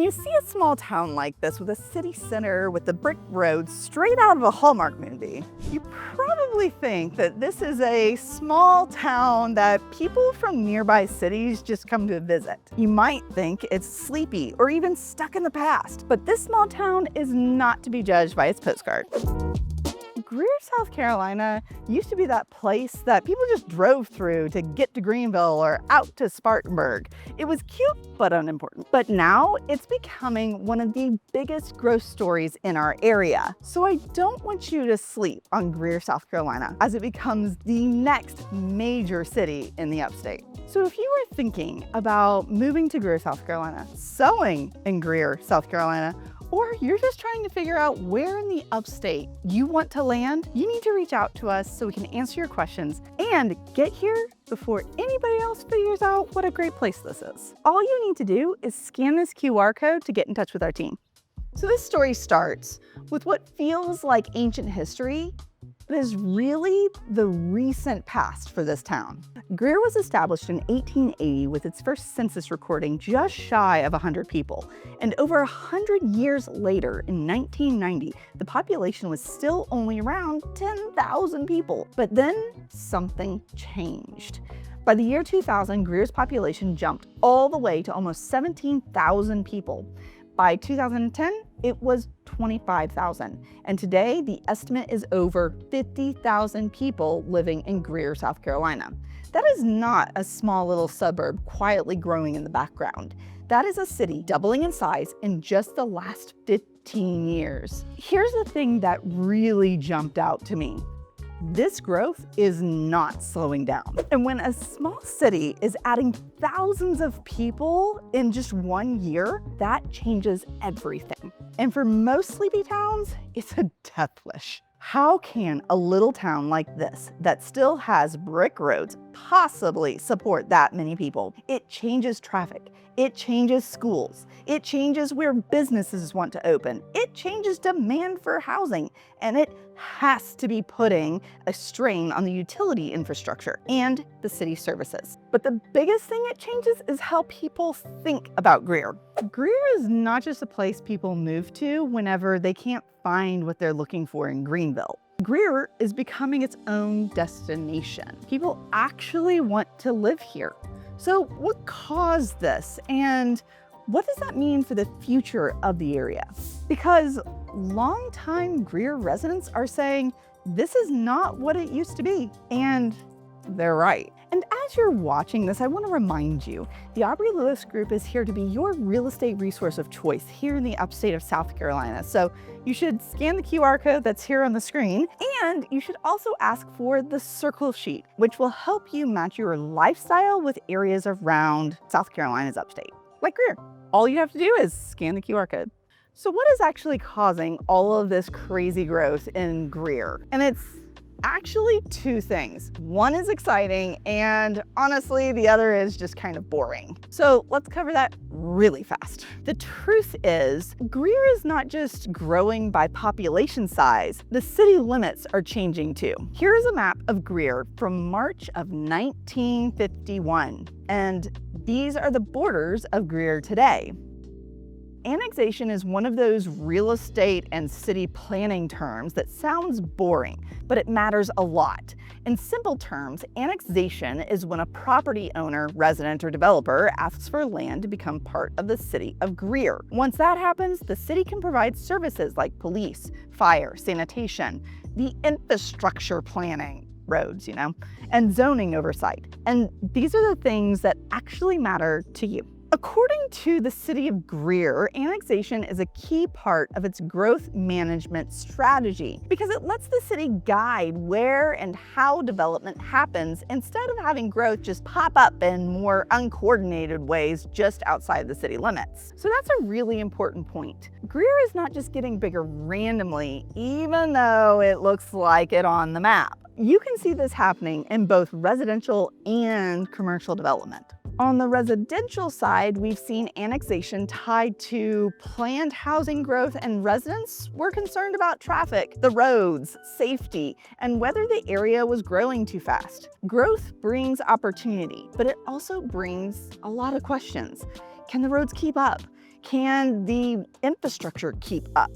When you see a small town like this with a city center with the brick roads straight out of a Hallmark movie, you probably think that this is a small town that people from nearby cities just come to visit. You might think it's sleepy or even stuck in the past, but this small town is not to be judged by its postcard. Greer, South Carolina used to be that place that people just drove through to get to Greenville or out to Spartanburg. It was cute but unimportant. But now it's becoming one of the biggest growth stories in our area. So I don't want you to sleep on Greer, South Carolina, as it becomes the next major city in the upstate. So if you were thinking about moving to Greer, South Carolina, sewing in Greer, South Carolina, or you're just trying to figure out where in the upstate you want to land, you need to reach out to us so we can answer your questions and get here before anybody else figures out what a great place this is. All you need to do is scan this QR code to get in touch with our team. So this story starts with what feels like ancient history, but is really the recent past for this town. Greer was established in 1880 with its first census recording just shy of 100 people. And over 100 years later, in 1990, the population was still only around 10,000 people. But then something changed. By the year 2000, Greer's population jumped all the way to almost 17,000 people. By 2010, it was 25,000. And today, the estimate is over 50,000 people living in Greer, South Carolina. That is not a small little suburb quietly growing in the background. That is a city doubling in size in just the last 15 years. Here's the thing that really jumped out to me. This growth is not slowing down. And when a small city is adding thousands of people in just 1 year, that changes everything. And for most sleepy towns, it's a death wish. How can a little town like this, that still has brick roads, possibly support that many people? It changes traffic. It changes schools. It changes where businesses want to open. It changes demand for housing. And it has to be putting a strain on the utility infrastructure and the city services. But the biggest thing it changes is how people think about Greer. Greer is not just a place people move to whenever they can't find what they're looking for in Greenville. Greer is becoming its own destination. People actually want to live here. So what caused this, and what does that mean for the future of the area? Because longtime Greer residents are saying this is not what it used to be, and they're right. And as you're watching this, I want to remind you, the Aubree Lewis Group is here to be your real estate resource of choice here in the upstate of South Carolina. So you should scan the QR code that's here on the screen, and you should also ask for the circle sheet, which will help you match your lifestyle with areas around South Carolina's upstate, like Greer. All you have to do is scan the QR code. So what is actually causing all of this crazy growth in Greer? And it's actually two things. One is exciting, and honestly, the other is just kind of boring. So let's cover that really fast. The truth is, Greer is not just growing by population size, the city limits are changing too. Here's a map of Greer from March of 1951, and these are the borders of Greer today. Annexation is one of those real estate and city planning terms that sounds boring, but it matters a lot. In simple terms, annexation is when a property owner, resident, or developer asks for land to become part of the city of Greer. Once that happens, the city can provide services like police, fire, sanitation, the infrastructure planning, roads, and zoning oversight. And these are the things that actually matter to you. According to the city of Greer, annexation is a key part of its growth management strategy because it lets the city guide where and how development happens instead of having growth just pop up in more uncoordinated ways just outside the city limits. So that's a really important point. Greer is not just getting bigger randomly, even though it looks like it on the map. You can see this happening in both residential and commercial development. On the residential side, we've seen annexation tied to planned housing growth, and residents were concerned about traffic, the roads, safety, and whether the area was growing too fast. Growth brings opportunity, but it also brings a lot of questions. Can the roads keep up? Can the infrastructure keep up?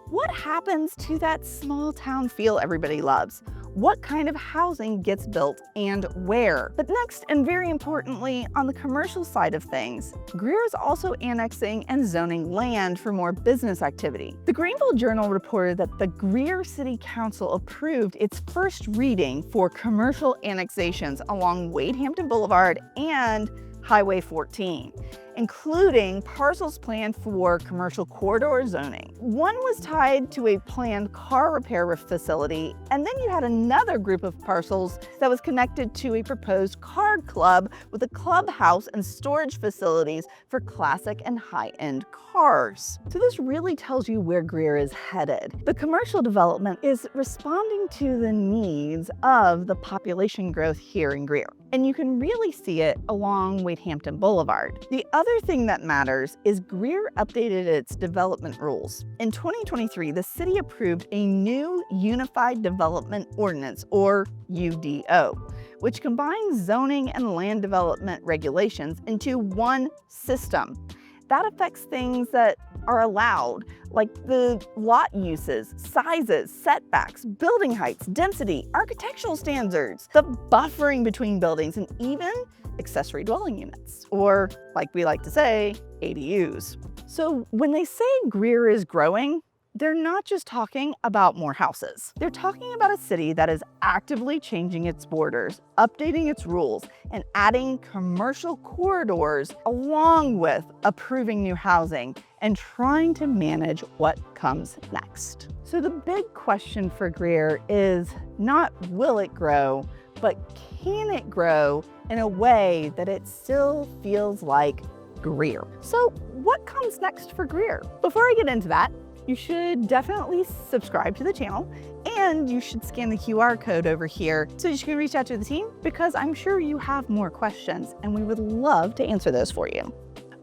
What happens to that small town feel everybody loves? What kind of housing gets built and where? But next, and very importantly, on the commercial side of things, Greer is also annexing and zoning land for more business activity. The Greenville Journal reported that the Greer City Council approved its first reading for commercial annexations along Wade Hampton Boulevard and Highway 14, including parcels planned for commercial corridor zoning. One was tied to a planned car repair facility, and then you had another group of parcels that was connected to a proposed card club with a clubhouse and storage facilities for classic and high-end cars. So this really tells you where Greer is headed. The commercial development is responding to the needs of the population growth here in Greer, and you can really see it along Wade Hampton Boulevard. The other thing that matters is Greer updated its development rules. In 2023, the city approved a new Unified Development Ordinance, or UDO, which combines zoning and land development regulations into one system. That affects things that are allowed, like the lot uses, sizes, setbacks, building heights, density, architectural standards, the buffering between buildings, and even accessory dwelling units, or like we like to say, ADUs. So when they say Greer is growing, they're not just talking about more houses. They're talking about a city that is actively changing its borders, updating its rules, and adding commercial corridors along with approving new housing and trying to manage what comes next. So the big question for Greer is not will it grow, but can it grow in a way that it still feels like Greer? So what comes next for Greer? Before I get into that, you should definitely subscribe to the channel, and you should scan the QR code over here so you can reach out to the team, because I'm sure you have more questions and we would love to answer those for you.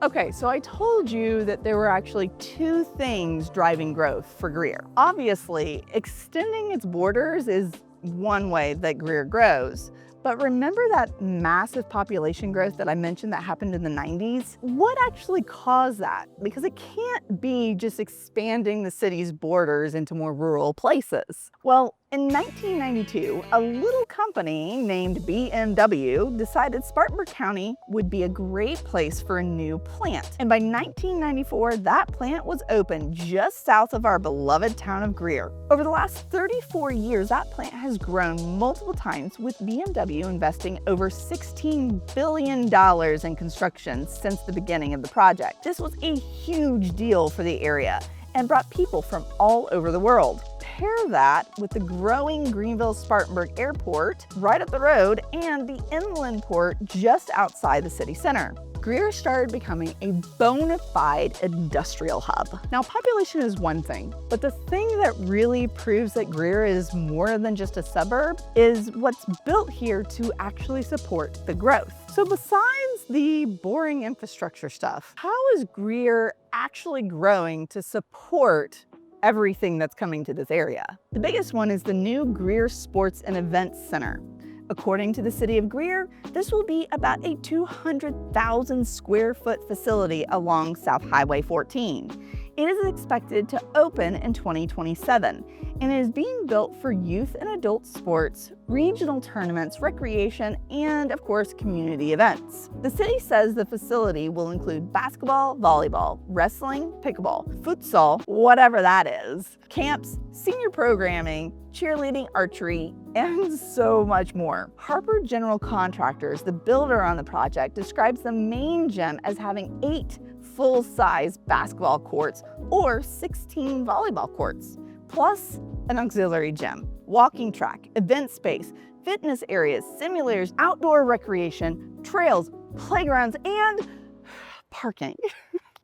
Okay, so I told you that there were actually two things driving growth for Greer. Obviously, extending its borders is one way that Greer grows. But remember that massive population growth that I mentioned that happened in the 90s? What actually caused that? Because it can't be just expanding the city's borders into more rural places. Well, in 1992, a little company named BMW decided Spartanburg County would be a great place for a new plant. And by 1994, that plant was open just south of our beloved town of Greer. Over the last 34 years, that plant has grown multiple times, with BMW investing over $16 billion in construction since the beginning of the project. This was a huge deal for the area and brought people from all over the world. Pair that with the growing Greenville Spartanburg Airport right up the road and the inland port just outside the city center. Greer started becoming a bona fide industrial hub. Now, population is one thing, but the thing that really proves that Greer is more than just a suburb is what's built here to actually support the growth. So besides the boring infrastructure stuff, how is Greer actually growing to support everything that's coming to this area? The biggest one is the new Greer Sports and Events Center. According to the city of Greer, this will be about a 200,000 square foot facility along South Highway 14. It is expected to open in 2027 and is being built for youth and adult sports, regional tournaments, recreation, and of course, community events. The city says the facility will include basketball, volleyball, wrestling, pickleball, futsal, whatever that is, camps, senior programming, cheerleading, archery, and so much more. Harper General Contractors, the builder on the project, describes the main gym as having 8 full-size basketball courts or 16 volleyball courts, plus an auxiliary gym, walking track, event space, fitness areas, simulators, outdoor recreation, trails, playgrounds, and parking.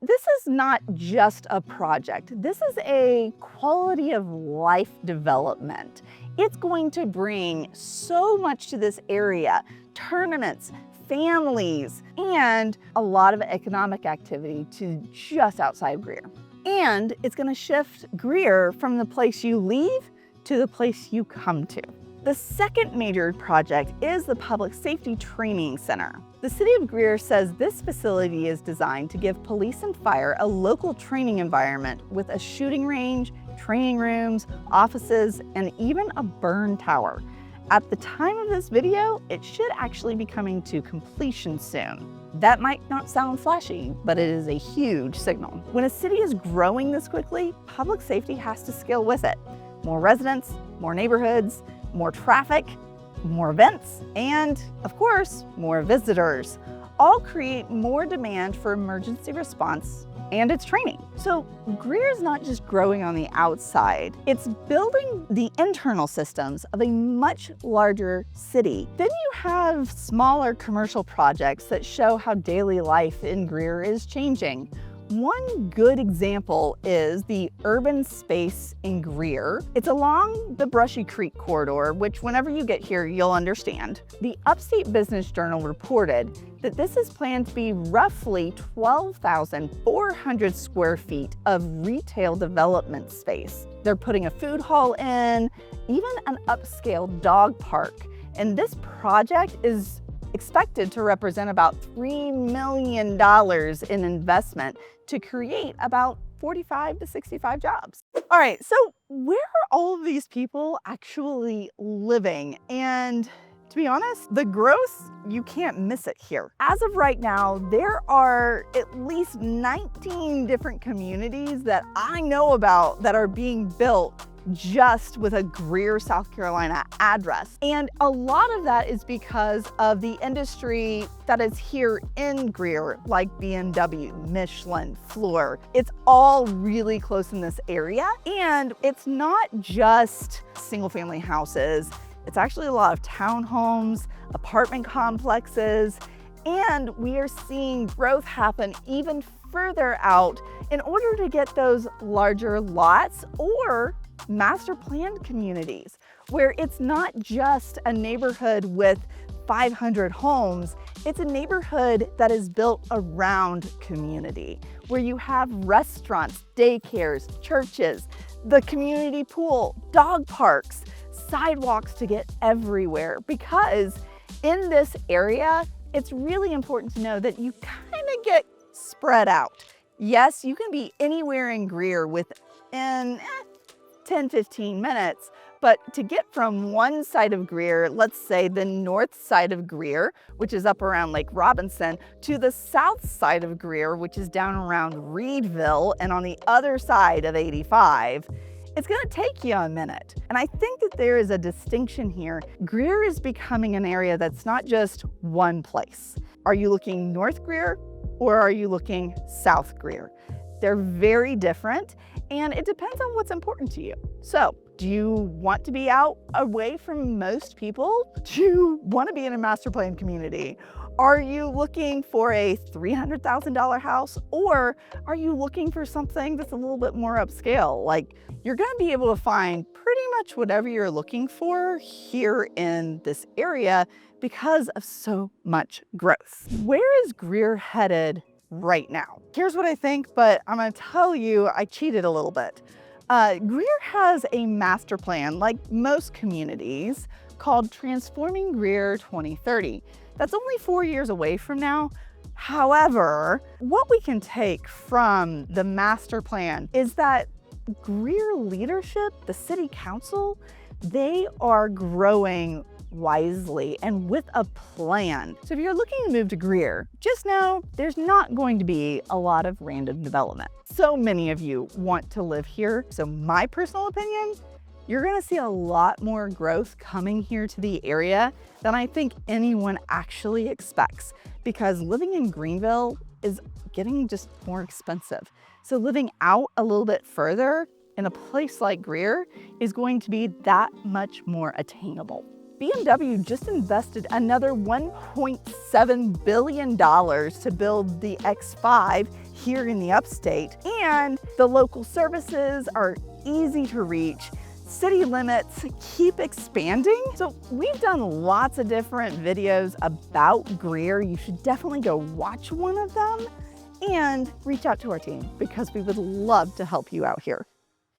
This is not just a project. This is a quality of life development. It's going to bring so much to this area: tournaments, families, and a lot of economic activity to just outside Greer. And it's going to shift Greer from the place you leave to the place you come to. The second major project is the Public Safety Training Center. The City of Greer says this facility is designed to give police and fire a local training environment with a shooting range, training rooms, offices, and even a burn tower. At the time of this video, it should actually be coming to completion soon. That might not sound flashy, but it is a huge signal. When a city is growing this quickly, public safety has to scale with it. More residents, more neighborhoods, more traffic, more events, and of course, more visitors, all create more demand for emergency response and its training. So Greer is not just growing on the outside, it's building the internal systems of a much larger city. Then you have smaller commercial projects that show how daily life in Greer is changing. One good example is the urban space in Greer. It's along the Brushy Creek corridor, which whenever you get here, you'll understand. The Upstate Business Journal reported that this is planned to be roughly 12,400 square feet of retail development space. They're putting a food hall in, even an upscale dog park. And this project is expected to represent about $3 million in investment to create about 45 to 65 jobs. All right, so where are all of these people actually living? And to be honest, the growth, you can't miss it here. As of right now, there are at least 19 different communities that I know about that are being built just with a Greer, South Carolina address. And a lot of that is because of the industry that is here in Greer, like BMW, Michelin, Fluor. It's all really close in this area. And it's not just single family houses. It's actually a lot of townhomes, apartment complexes, and we are seeing growth happen even further out in order to get those larger lots or master planned communities where it's not just a neighborhood with 500 homes, it's a neighborhood that is built around community, where you have restaurants, daycares, churches, the community pool, dog parks, sidewalks to get everywhere. Because in this area, it's really important to know that you kind of get spread out. Yes, you can be anywhere in Greer within 10-15 minutes, but to get from one side of Greer, let's say the north side of Greer, which is up around Lake Robinson, to the south side of Greer, which is down around Reedville and on the other side of 85, it's gonna take you a minute. And I think that there is a distinction here. Greer is becoming an area that's not just one place. Are you looking North Greer or are you looking South Greer? They're very different, and it depends on what's important to you. So, do you want to be out away from most people? Do you want to be in a master plan community? Are you looking for a $300,000 house, or are you looking for something that's a little bit more upscale? Like, you're going to be able to find pretty much whatever you're looking for here in this area because of so much growth. Where is Greer headed right now? Here's what I think, but I'm going to tell you I cheated a little bit. Greer has a master plan, like most communities, called Transforming Greer 2030. That's only 4 years away from now. However, what we can take from the master plan is that Greer leadership, the city council, they are growing wisely and with a plan. So if you're looking to move to Greer, just know there's not going to be a lot of random development. So many of you want to live here. So my personal opinion, you're going to see a lot more growth coming here to the area than I think anyone actually expects, because living in Greenville is getting just more expensive. So living out a little bit further in a place like Greer is going to be that much more attainable. BMW just invested another $1.7 billion to build the X5 here in the upstate, and the local services are easy to reach. City limits keep expanding. So we've done lots of different videos about Greer. You should definitely go watch one of them and reach out to our team because we would love to help you out here.